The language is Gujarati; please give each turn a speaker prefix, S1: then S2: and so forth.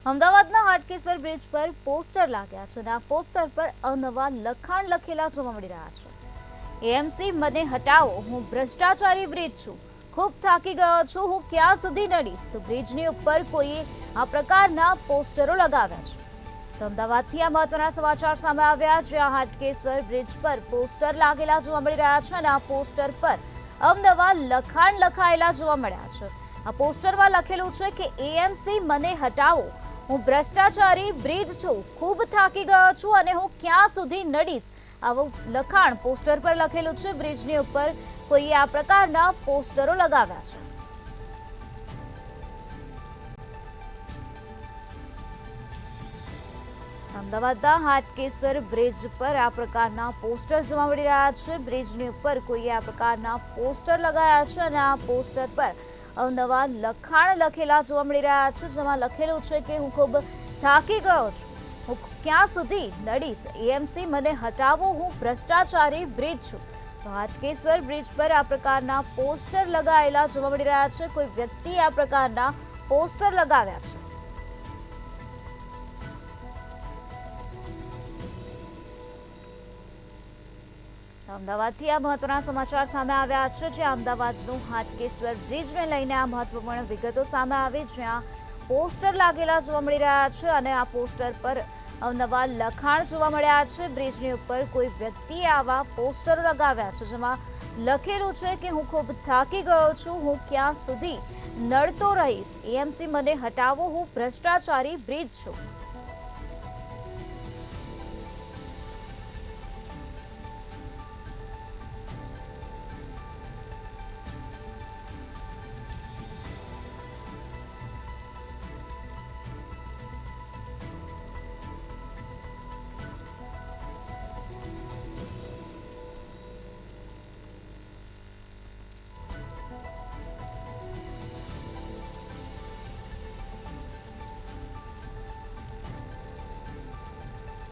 S1: અમદાવાદના હાટકેશ્વર બ્રિજ પર પોસ્ટર લાગ્યા છે અને આ પોસ્ટર પર અવનવા લખાણ લખેલા જોવા મળી રહ્યા છે। એએમસી મને હટાવો, હું ભ્રષ્ટાચારી બ્રિજ છું, ખૂબ થાકી ગયો છું, હું ક્યાં સુધી નડીશ। તો બ્રિજની ઉપર કોઈએ આ પ્રકારના પોસ્ટરો લગાવ્યા છે। તો અમદાવાદથી આ મહત્વના સમાચાર સામે આવ્યા, જ્યાં હાટકેશ્વર બ્રિજ પર પોસ્ટર લાગેલા જોવા મળી રહ્યા છે અને આ પોસ્ટર પર અવનવા લખાણ લખાયેલા જોવા મળ્યા છે। આ પોસ્ટરમાં લખેલું છે કે એએમસી મને હટાવો, હું ભ્રષ્ટાચારી બ્રિજ છું, ખૂબ થાકી ગયો છું અને હું ક્યાં સુધી નડીશ। આવું લખાણ પોસ્ટર પર લખેલું છે। બ્રિજની ઉપર કોઈએ આ પ્રકારના પોસ્ટરો લગાવ્યા છે। અમદાવાદના હાટકેશ્વર બ્રિજ પર આ પ્રકારના પોસ્ટર જોવા મળી રહ્યા છે। બ્રિજની ઉપર કોઈએ આ પ્રકારના પોસ્ટર લગાવ્યા છે અને આ પોસ્ટર પર અવનવા લખાણ લખેલા જોવા મળી રહ્યા છે, જેમાં લખેલું છે કે હું ખૂબ થાકી ગયો છું, હું ક્યાં સુધી નડીશ, એએમસી મને હટાવો, હું ભ્રષ્ટાચારી બ્રિજ છું। તો હાટકેશ્વર બ્રિજ પર આ પ્રકારના પોસ્ટર લગાવેલા જોવા મળી રહ્યા છે। કોઈ વ્યક્તિ આ પ્રકારના પોસ્ટર લગાવ્યા છે। અમદાવાદથી આ મહત્વના સમાચાર સામે આવ્યા છે, જ્યાં અમદાવાદનું હાટકેશ્વર બ્રિજને લઈને આ મહત્વપૂર્ણ વિગતો સામે આવી, જ્યાં પોસ્ટર લાગેલા જોવા મળી રહ્યા છે અને આ પોસ્ટર પર અવનવા લખાણ જોવા મળ્યા છે। બ્રિજની ઉપર કોઈ વ્યક્તિએ આવા પોસ્ટરો લગાવ્યા છે, જેમાં લખેલું છે કે હું ખૂબ થાકી ગયો છું, હું ક્યાં સુધી નડતો રહીશ, એએમસી મને હટાવો, હું ભ્રષ્ટાચારી બ્રિજ છું।